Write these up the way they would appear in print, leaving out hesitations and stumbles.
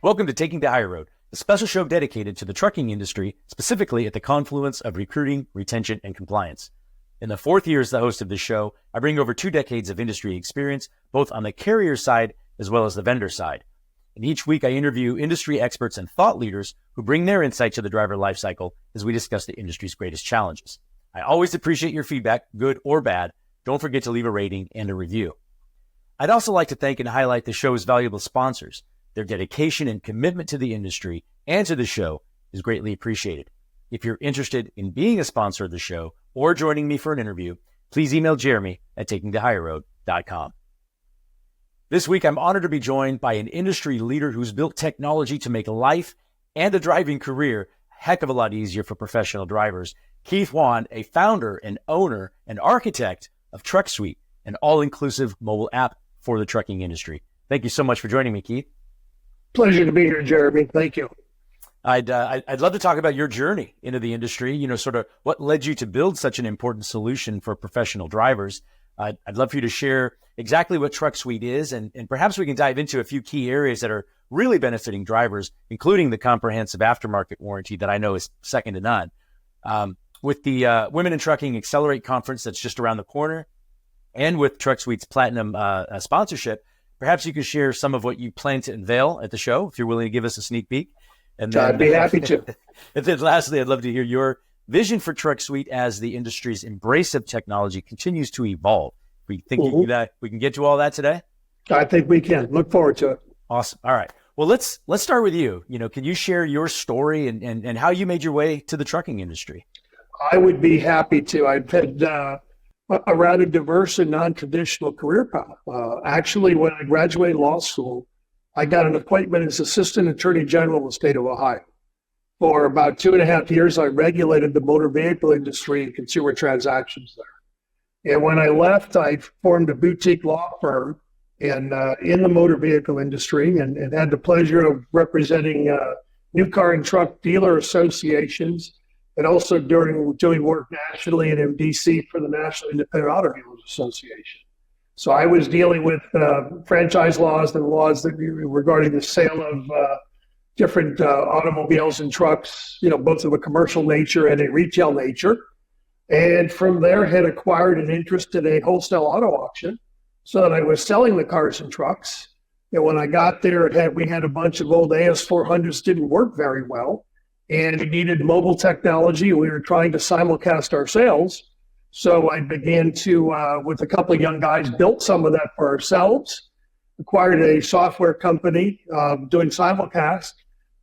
Welcome to Taking the High Road, a special show dedicated to the trucking industry, specifically at the confluence of recruiting, retention, and compliance. In the 4th year as the host of this show, I bring over 2 decades of industry experience, both on the carrier side as well as the vendor side. And each week I interview industry experts and thought leaders who bring their insight to the driver lifecycle as we discuss the industry's greatest challenges. I always appreciate your feedback, good or bad. Don't forget to leave a rating and a review. I'd also like to thank and highlight the show's valuable sponsors. Their dedication and commitment to the industry and to the show is greatly appreciated. If you're interested in being a sponsor of the show or joining me for an interview, please email Jeremy at takingthehigherroad.com. This week, I'm honored to be joined by an industry leader who's built technology to make life and a driving career a heck of a lot easier for professional drivers. Keith Whann, a founder and owner and architect of TruckSuite, an all-inclusive mobile app for the trucking industry. Thank you so much for joining me, Keith. Pleasure to be here, Jeremy. Thank you. I'd love to talk about your journey into the industry, sort of what led you to build such an important solution for professional drivers. I'd love for you to share exactly what TruckSuite is, and perhaps we can dive into a few key areas that are really benefiting drivers, including the comprehensive aftermarket warranty that I know is second to none. With the Women in Trucking Accelerate conference that's just around the corner, and with TruckSuite's Platinum sponsorship, perhaps you could share some of what you plan to unveil at the show, if you're willing to give us a sneak peek. And then, I'd be happy to. And then lastly, I'd love to hear your vision for TruckSuite as the industry's embrace of technology continues to evolve. We think we can get to all that today? I think we can. Look forward to it. Awesome. All right. Well, let's start with you. Can you share your story and how you made your way to the trucking industry? I would be happy to. I've had a rather diverse and non-traditional career path. Actually, when I graduated law school, I got an appointment as Assistant Attorney General in the state of Ohio. For about 2.5 years, I regulated the motor vehicle industry and consumer transactions there. And when I left, I formed a boutique law firm in the motor vehicle industry and had the pleasure of representing new car and truck dealer associations, and also doing work nationally and in DC for the National Independent Auto Dealers Association. So I was dealing with franchise laws and laws that regarding the sale of different automobiles and trucks, both of a commercial nature and a retail nature. And from there had acquired an interest in a wholesale auto auction so that I was selling the cars and trucks. And when I got there, we had a bunch of old AS400s didn't work very well. And we needed mobile technology. We were trying to simulcast our sales. So I began to, with a couple of young guys, built some of that for ourselves, acquired a software company doing simulcast,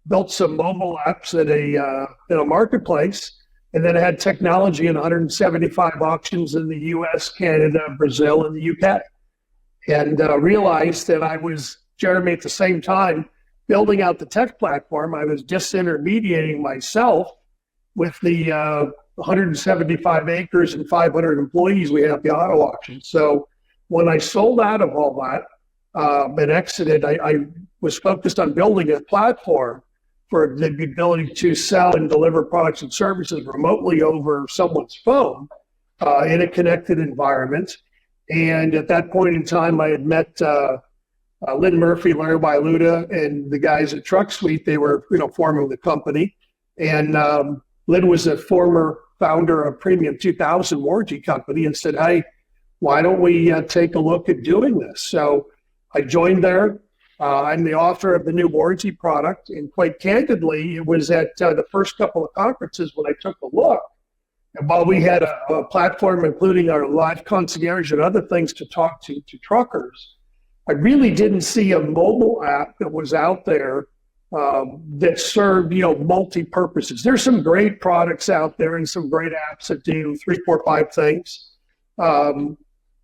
built some mobile apps in a marketplace, and then I had technology in 175 auctions in the US, Canada, Brazil, and the UK. And realized that I was, Jeremy, at the same time, building out the tech platform. I was disintermediating myself with the 175 acres and 500 employees we have at the auto auction. So when I sold out of all that and exited, I was focused on building a platform for the ability to sell and deliver products and services remotely over someone's phone in a connected environment. And at that point in time, I had met Lynn Murphy, Larry Wailuda, and the guys at TruckSuite. They were, forming the company. And Lynn was a former founder of Premium 2000 Warranty Company and said, hey, why don't we take a look at doing this? So I joined there. I'm the author of the new warranty product. And quite candidly, it was at the first couple of conferences when I took a look. And while we had a platform, including our live concierge and other things to talk to truckers, I really didn't see a mobile app that was out there that served, multi-purposes. There's some great products out there and some great apps that do 3, 4, 5 things. That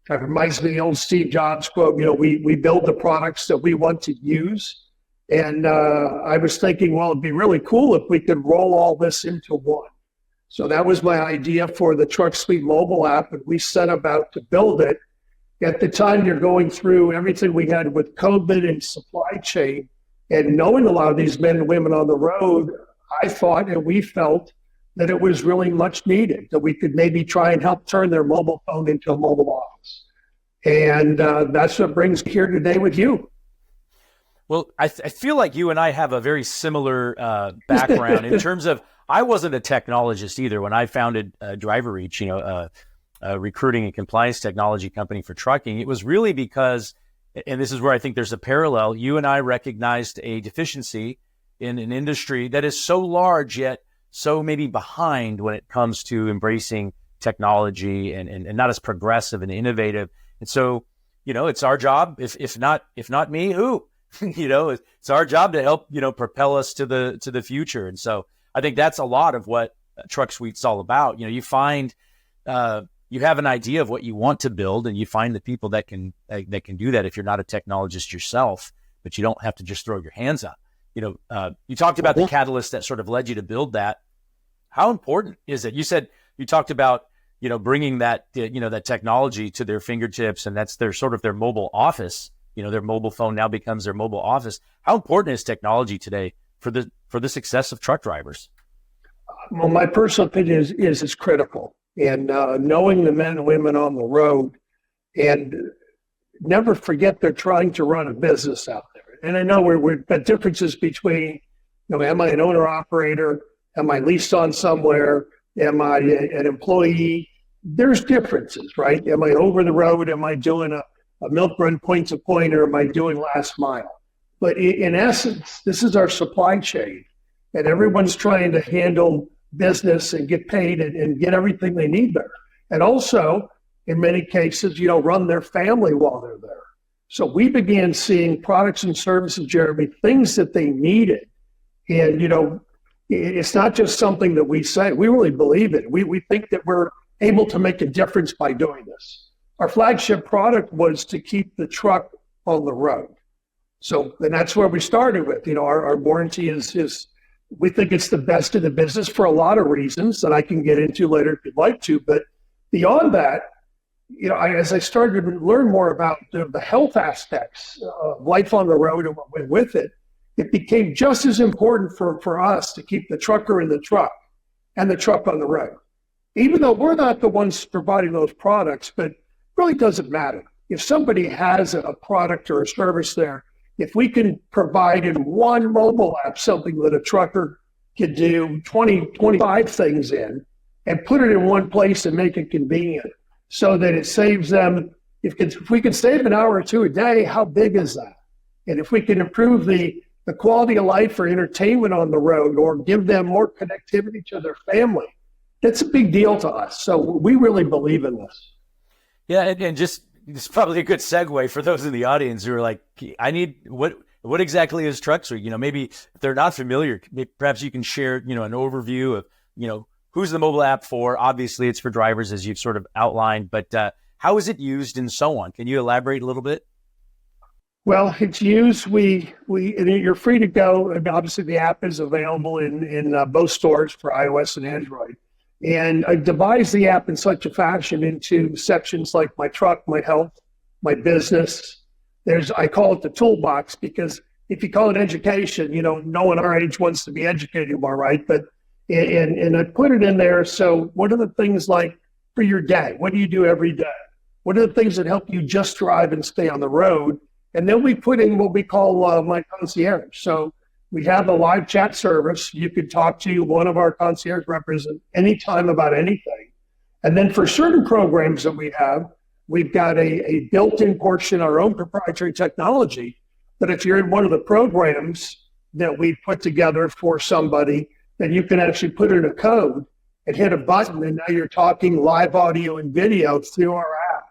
reminds me of the old Steve Jobs quote, we build the products that we want to use. And I was thinking, well, it'd be really cool if we could roll all this into one. So that was my idea for the TruckSuite mobile app, and we set about to build it. At the time, you're going through everything we had with COVID and supply chain, and knowing a lot of these men and women on the road, I thought and we felt that it was really much needed, that we could maybe try and help turn their mobile phone into a mobile office. And that's what brings me here today with you. Well, I feel like you and I have a very similar background in terms of I wasn't a technologist either when I founded DriverReach, a recruiting and compliance technology company for trucking. It was really because, and this is where I think there's a parallel, you and I recognized a deficiency in an industry that is so large yet so maybe behind when it comes to embracing technology and not as progressive and innovative. And so, it's our job, if not me, who? It's our job to help, propel us to the future. And so I think that's a lot of what TruckSuite's all about. You find, you have an idea of what you want to build, and you find the people that can do that if you're not a technologist yourself, but you don't have to just throw your hands up. You talked about the catalyst that sort of led you to build that. How important is it? You talked about, bringing that, that technology to their fingertips, and that's their sort of their mobile office. Their mobile phone now becomes their mobile office. How important is technology today for the success of truck drivers? Well, my personal opinion is it's critical. And knowing the men and women on the road, and never forget they're trying to run a business out there. And I know we've got differences between, am I an owner operator? Am I leased on somewhere? Am I an employee? There's differences, right? Am I over the road? Am I doing a milk run point to point, or am I doing last mile? But in essence, this is our supply chain, and everyone's trying to handle business and get paid and get everything they need there. And also, in many cases, run their family while they're there. So we began seeing products and services, Jeremy, things that they needed. And, it's not just something that we say, we really believe it. We think that we're able to make a difference by doing this. Our flagship product was to keep the truck on the road. So, and that's where we started with, our warranty is, we think it's the best in the business for a lot of reasons that I can get into later if you'd like to. But beyond that, as I started to learn more about the health aspects of life on the road and what went with it, it became just as important for us to keep the trucker in the truck and the truck on the road. Even though we're not the ones providing those products, but it really doesn't matter. If somebody has a product or a service there, if we can provide in one mobile app something that a trucker can do 20, 25 things in, and put it in one place and make it convenient so that it saves them, if we can save an hour or two a day, how big is that? And if we can improve the quality of life or entertainment on the road, or give them more connectivity to their family, that's a big deal to us. So we really believe in this. Yeah, and just it's probably a good segue for those in the audience who are like, I need, what exactly is TruckSuite? Maybe if they're not familiar, perhaps you can share, an overview of, who's the mobile app for? Obviously, it's for drivers, as you've sort of outlined, but how is it used and so on? Can you elaborate a little bit? Well, it's used, and you're free to go. And obviously, the app is available in both stores for iOS and Android. And I devised the app in such a fashion into sections like my truck, my health, my business. I call it the toolbox, because if you call it education, no one our age wants to be educated anymore, right? But and I put it in there. So what are the things like for your day? What do you do every day? What are the things that help you just drive and stay on the road? And then we put in what we call my concierge. So we have a live chat service. You could talk to one of our concierge representatives anytime about anything. And then for certain programs that we have, we've got a built-in portion, our own proprietary technology, that if you're in one of the programs that we put together for somebody, then you can actually put in a code and hit a button, and now you're talking live audio and video through our app.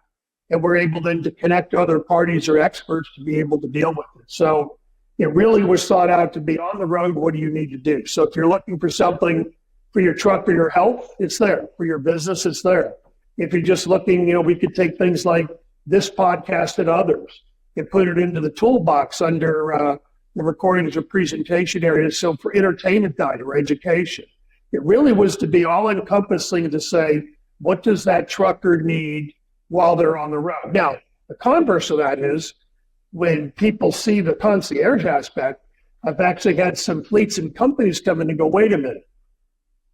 And we're able then to connect other parties or experts to be able to deal with it. So it really was thought out to be on the road. What do you need to do? So if you're looking for something for your truck or your health, it's there. For your business, it's there. If you're just looking, we could take things like this podcast and others and put it into the toolbox under the recordings or presentation area. So for entertainment guide or education, it really was to be all encompassing to say, what does that trucker need while they're on the road? Now, the converse of that is when people see the concierge aspect, I've actually had some fleets and companies come in and go, wait a minute.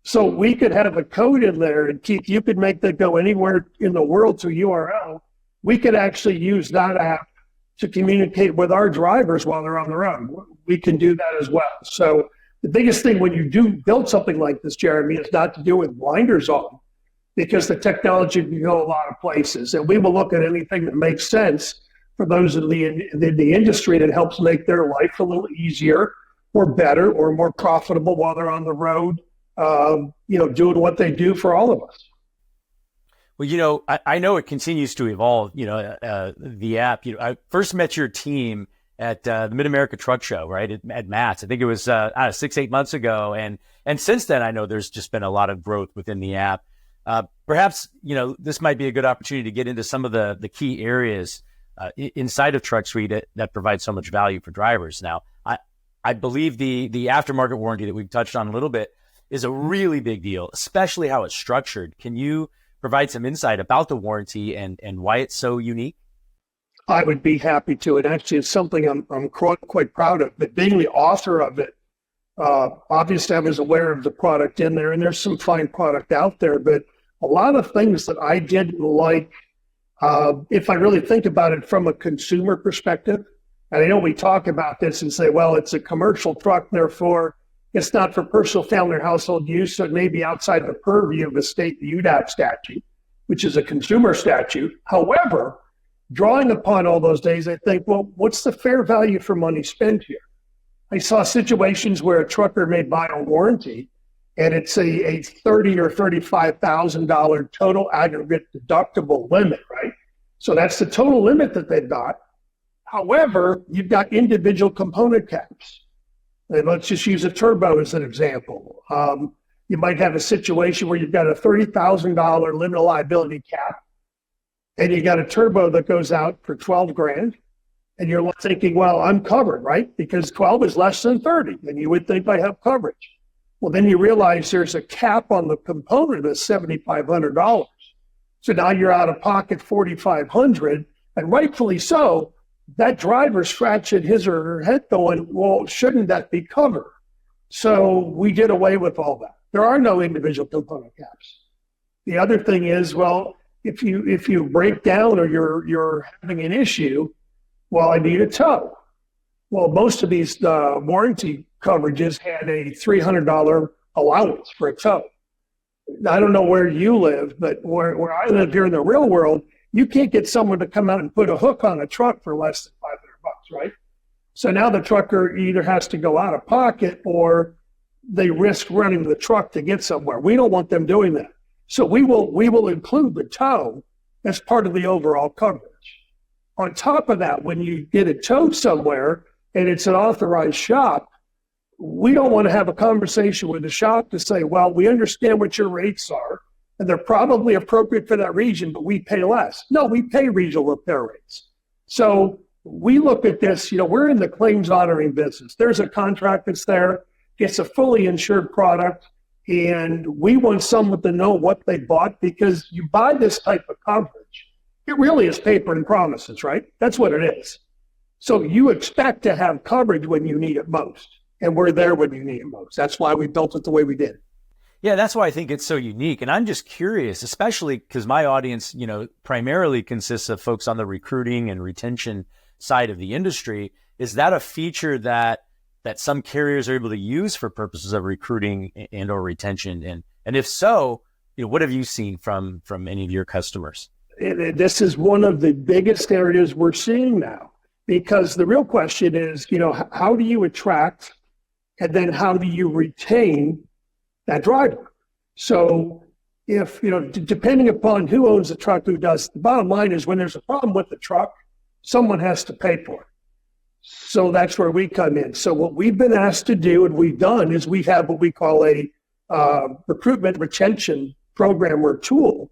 So we could have a code in there, and Keith, you could make that go anywhere in the world to URL. We could actually use that app to communicate with our drivers while they're on the road. We can do that as well. So the biggest thing when you do build something like this, Jeremy, is not to do with blinders on, because the technology can go a lot of places. And we will look at anything that makes sense for those in the industry that helps make their life a little easier or better or more profitable while they're on the road, doing what they do for all of us. Well, I know it continues to evolve, the app. I first met your team at the Mid-America Truck Show, right, at Matt's. I think it was 6-8 months ago. And since then, I know there's just been a lot of growth within the app. Perhaps, this might be a good opportunity to get into some of the key areas inside of TruckSuite that provide so much value for drivers. Now, I believe the aftermarket warranty that we've touched on a little bit is a really big deal, especially how it's structured. Can you provide some insight about the warranty and why it's so unique? I would be happy to. And actually, it's something I'm quite proud of. But being the author of it, obviously I was aware of the product in there, and there's some fine product out there. But a lot of things that I didn't like, if I really think about it from a consumer perspective, and I know we talk about this and say, well, it's a commercial truck, therefore it's not for personal, family, or household use, so it may be outside the purview of the state UDAP statute, which is a consumer statute. However, drawing upon all those days, I think, well, what's the fair value for money spent here? I saw situations where a trucker may buy a warranty, and it's a $30,000 or $35,000 total aggregate deductible limit, right? So that's the total limit that they've got. However, you've got individual component caps. And let's just use a turbo as an example. You might have a situation where you've got a $30,000 limited liability cap, and you got a turbo that goes out for $12,000, and you're thinking, well, I'm covered, right? Because 12 is less than 30, and you would think I have coverage. Well, then you realize there's a cap on the component of $7,500. So now you're out of pocket $4,500, and rightfully so. That driver's scratching his or her head going, well, shouldn't that be covered? So we did away with all that. There are no individual component caps. The other thing is, well, if you break down or you're having an issue, well, I need a tow. Well, most of these warranty coverages had a $300 allowance for a tow. I don't know where you live, but where I live here in the real world, you can't get someone to come out and put a hook on a truck for less than $500, right? So now the trucker either has to go out of pocket or they risk running the truck to get somewhere. We don't want them doing that. So we will include the tow as part of the overall coverage. On top of that, when you get it towed somewhere and it's an authorized shop, we don't want to have a conversation with the shop to say, well, we understand what your rates are, and they're probably appropriate for that region, but we pay less. No, we pay regional repair rates. So we look at this, we're in the claims honoring business. There's a contract that's there. It's a fully insured product, and we want someone to know what they bought, because you buy this type of coverage, it really is paper and promises, right? That's what it is. So you expect to have coverage when you need it most, and we're there when you need it most. That's why we built it the way we did. Yeah, that's why I think it's so unique. And I'm just curious, especially because my audience, primarily consists of folks on the recruiting and retention side of the industry. Is that a feature that some carriers are able to use for purposes of recruiting and or retention? And if so, what have you seen from any of your customers? This is one of the biggest areas we're seeing now, because the real question is, how do you attract and then how do you retain that driver? So if, depending upon who owns the truck, who does, the bottom line is when there's a problem with the truck, someone has to pay for it. So that's where we come in. So what we've been asked to do, and we've done, is we have what we call a recruitment retention program or tool,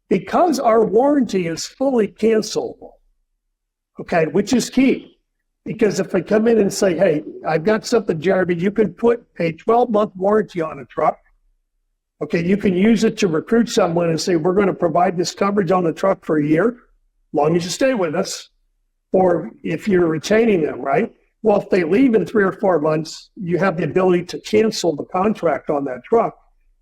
because our warranty is fully cancelable, okay, which is key. Because if I come in and say, hey, I've got something, Jeremy, you can put a 12-month warranty on a truck. Okay, you can use it to recruit someone and say, we're going to provide this coverage on the truck for a year, as long as you stay with us. Or if you're retaining them, right? Well, if they leave in 3 or 4 months, you have the ability to cancel the contract on that truck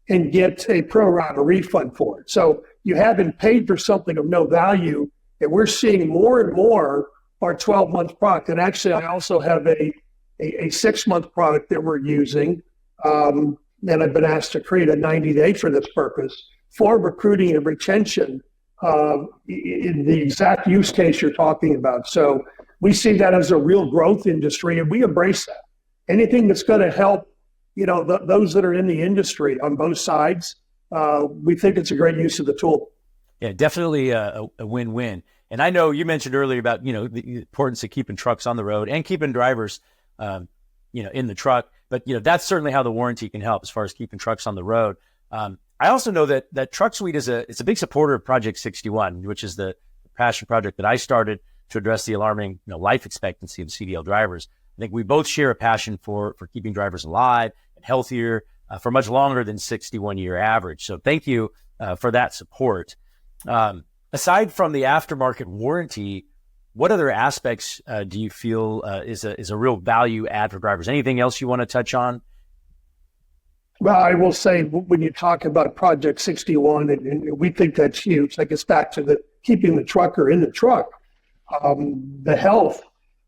and get a pro rata refund for it. So you haven't paid for something of no value, and we're seeing more and more our 12-month product. And actually, I also have a 6-month product that we're using. And I've been asked to create a 90-day for this purpose for recruiting and retention in the exact use case you're talking about. So we see that as a real growth industry, and we embrace that. Anything that's going to help, those that are in the industry on both sides, we think it's a great use of the tool. Yeah, definitely a win-win. And I know you mentioned earlier about, the importance of keeping trucks on the road and keeping drivers, in the truck. But, that's certainly how the warranty can help as far as keeping trucks on the road. I also know that TruckSuite is a big supporter of Project 61, which is the passion project that I started to address the alarming, life expectancy of CDL drivers. I think we both share a passion for keeping drivers alive and healthier for much longer than 61-year average. So thank you for that support. Aside from the aftermarket warranty, what other aspects do you feel is a real value add for drivers? Anything else you want to touch on? Well, I will say when you talk about Project 61, and we think that's huge, that gets back to keeping the trucker in the truck. The health,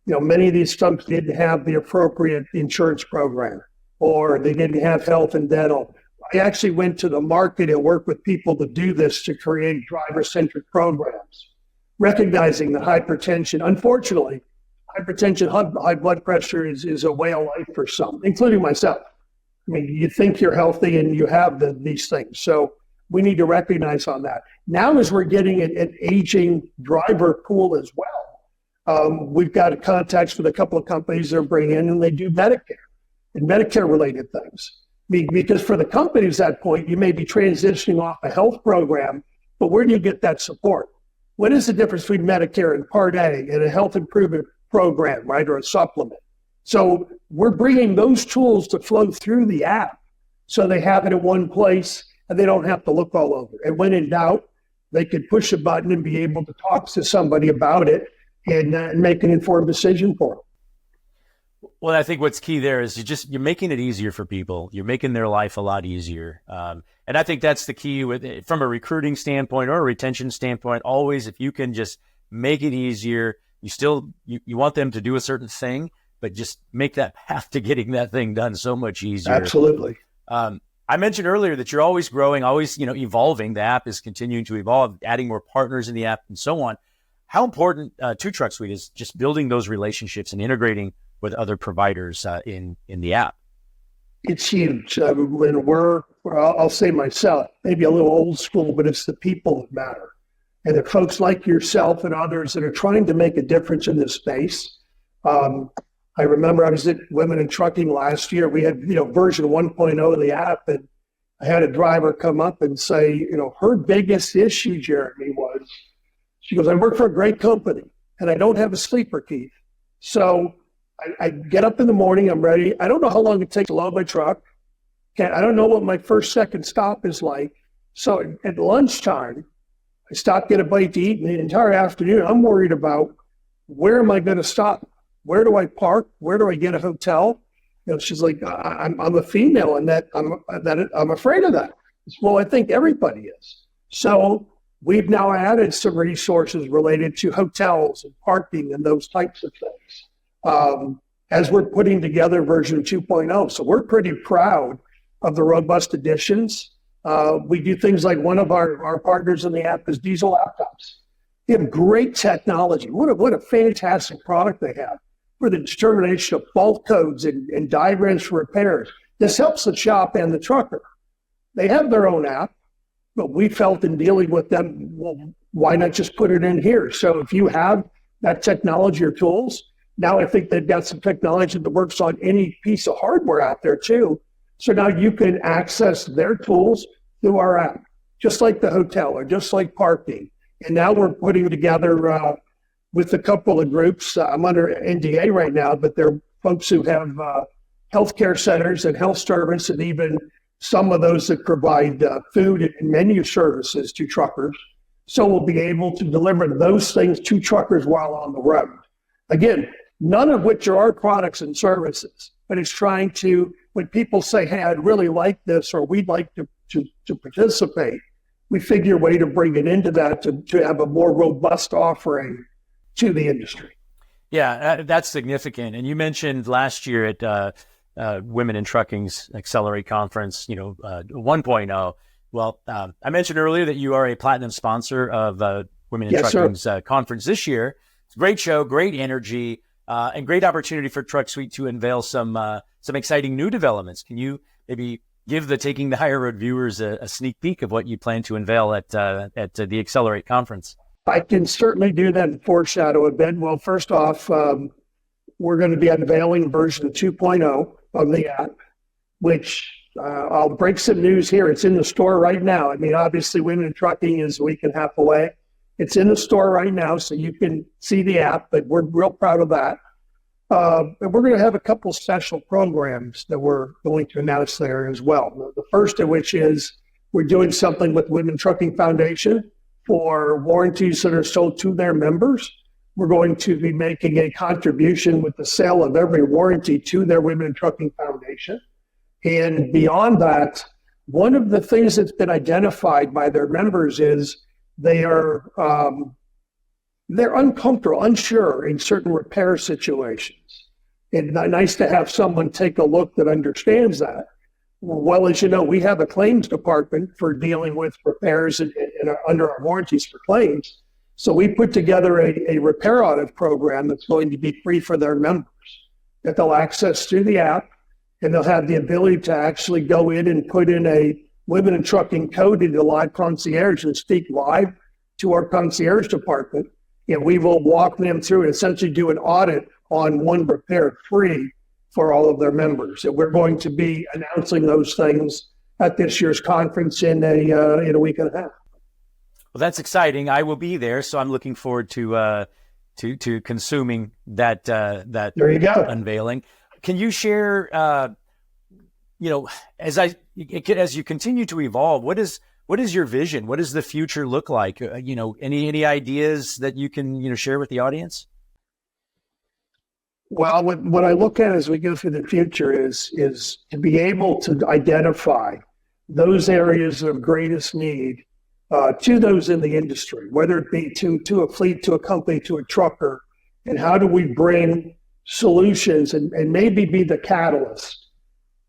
many of these trucks didn't have the appropriate insurance program, or they didn't have health and dental. I actually went to the market and worked with people to do this, to create driver-centric programs, recognizing the hypertension. Unfortunately, hypertension, high blood pressure is a way of life for some, including myself. I mean, you think you're healthy and you have these things. So we need to recognize on that. Now, as we're getting an aging driver pool as well, we've got contacts with a couple of companies they're bringing in, and they do Medicare and Medicare-related things. Because for the companies at that point, you may be transitioning off a health program, but where do you get that support? What is the difference between Medicare and Part A and a health improvement program, right, or a supplement? So we're bringing those tools to flow through the app so they have it in one place and they don't have to look all over. And when in doubt, they could push a button and be able to talk to somebody about it and make an informed decision for them. Well, I think what's key there is you're making it easier for people. You're making their life a lot easier. And I think that's the key from a recruiting standpoint or a retention standpoint. Always, if you can just make it easier, you want them to do a certain thing, but just make that path to getting that thing done so much easier. Absolutely. I mentioned earlier that you're always growing, always, evolving. The app is continuing to evolve, adding more partners in the app and so on. How important to TruckSuite is just building those relationships and integrating with other providers in the app? It's huge. When I'll say myself, maybe a little old school, but it's the people that matter. And the folks like yourself and others that are trying to make a difference in this space. I remember I was at Women in Trucking last year. We had, version 1.0 of the app, and I had a driver come up and say, her biggest issue, Jeremy, was, she goes, I work for a great company and I don't have a sleeper key. So I get up in the morning, I'm ready. I don't know how long it takes to load my truck. I don't know what my second stop is like. So at lunchtime, I stop, get a bite to eat, and the entire afternoon, I'm worried about where am I going to stop? Where do I park? Where do I get a hotel? She's like, I'm a female, and I'm afraid of that. Well, I think everybody is. So we've now added some resources related to hotels and parking and those types of things as we're putting together version 2.0. So we're pretty proud of the robust additions. We do things like one of our partners in the app is Diesel Laptops. They have great technology. What a fantastic product they have for the determination of fault codes and diagrams for repairs. This helps the shop and the trucker. They have their own app, but we felt in dealing with them, well, why not just put it in here? So if you have that technology or tools, now I think they've got some technology that works on any piece of hardware out there too. So now you can access their tools through our app, just like the hotel or just like parking. And now we're putting together with a couple of groups. I'm under NDA right now, but they're folks who have healthcare centers and health service, and even some of those that provide food and menu services to truckers. So we'll be able to deliver those things to truckers while on the road. Again, none of which are our products and services, but it's trying to, when people say, hey, I'd really like this, or we'd like to participate, we figure a way to bring it into that to have a more robust offering to the industry. Yeah, that's significant. And you mentioned last year at Women in Trucking's Accelerate Conference, 1.0. Well, I mentioned earlier that you are a platinum sponsor of Women in Yes, sir. Trucking's conference this year. It's a great show, great energy, and great opportunity for TruckSuite to unveil some exciting new developments. Can you maybe give the Taking the Higher Road viewers a sneak peek of what you plan to unveil at the Accelerate Conference? I can certainly do that and foreshadow a bit. Well, first off, we're going to be unveiling version 2.0 of the app, which I'll break some news here. It's in the store right now. I mean, obviously, Women in Trucking is a week and a half away. It's in the store right now, so you can see the app, but we're real proud of that. And we're going to have a couple special programs that we're going to announce there as well. The first of which is we're doing something with Women Trucking Foundation for warranties that are sold to their members. We're going to be making a contribution with the sale of every warranty to their Women in Trucking Foundation. And beyond that, one of the things that's been identified by their members is they're uncomfortable, unsure in certain repair situations. And nice to have someone take a look that understands that. Well, as you know, we have a claims department for dealing with repairs and under our warranties for claims. So we put together a repair audit program that's going to be free for their members, that they'll access through the app, and they'll have the ability to actually go in and put in a Women in Trucking code into live concierge and speak live to our concierge department. And we will walk them through and essentially do an audit on one repair free for all of their members. And we're going to be announcing those things at this year's conference in a week and a half. Well, that's exciting. I will be there, so I'm looking forward to consuming that There you go. unveiling. Can you share, as you continue to evolve, what is your vision? What does the future look like? Any ideas that you can share with the audience? Well, what I look at as we go through the future is to be able to identify those areas of greatest need to those in the industry, whether it be to a fleet, to a company, to a trucker, and how do we bring solutions and maybe be the catalyst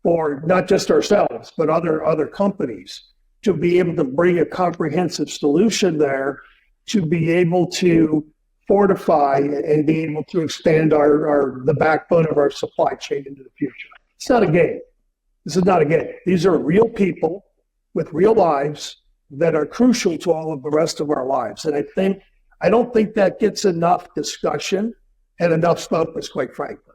for not just ourselves, but other companies to be able to bring a comprehensive solution there to be able to fortify and be able to expand the backbone of our supply chain into the future. It's not a game. This is not a game. These are real people with real lives that are crucial to all of the rest of our lives. And I don't think that gets enough discussion and enough focus, quite frankly.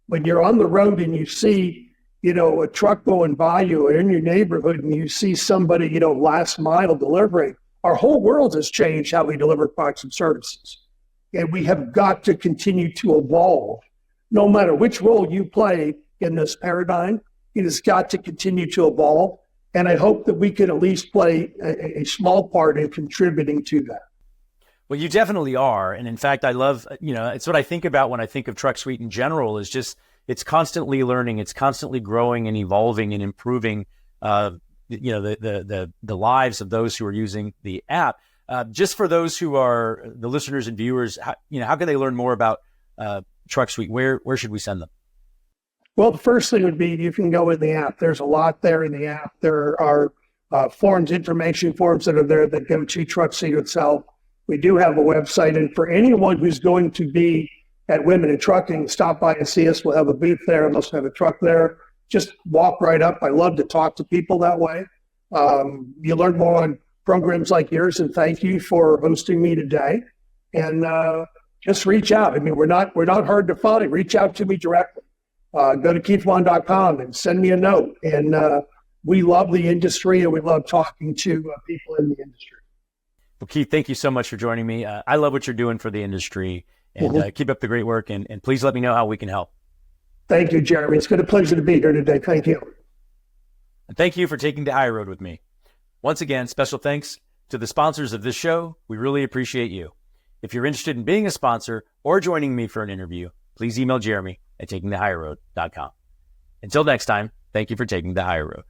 When you're on the road and you see, a truck going by you or in your neighborhood and you see somebody, last mile delivering, our whole world has changed how we deliver products and services. And we have got to continue to evolve. No matter which role you play in this paradigm, it has got to continue to evolve. And I hope that we can at least play a small part in contributing to that. Well, you definitely are. And in fact, I love, it's what I think about when I think of TruckSuite in general is just, it's constantly learning, it's constantly growing and evolving and improving, the lives of those who are using the app. Just for those who are the listeners and viewers, how can they learn more about TruckSuite? Where should we send them? Well, the first thing would be you can go in the app. There's a lot there in the app. There are information forms that are there that go to TruckSuite itself. We do have a website, and for anyone who's going to be at Women in Trucking, stop by and see us. We'll have a booth there, and also have a truck there. Just walk right up. I love to talk to people that way. You learn more on programs like yours, and thank you for hosting me today. And just reach out. I mean, we're not hard to find. Reach out to me directly. Go to keithwhann.com and send me a note. And we love the industry, and we love talking to people in the industry. Well, Keith, thank you so much for joining me. I love what you're doing for the industry, and keep up the great work. And please let me know how we can help. Thank you, Jeremy. It's been a pleasure to be here today. Thank you. And thank you for taking the high road with me. Once again, special thanks to the sponsors of this show. We really appreciate you. If you're interested in being a sponsor or joining me for an interview, please email Jeremy at takingthehigherroad.com. Until next time, thank you for taking the higher road.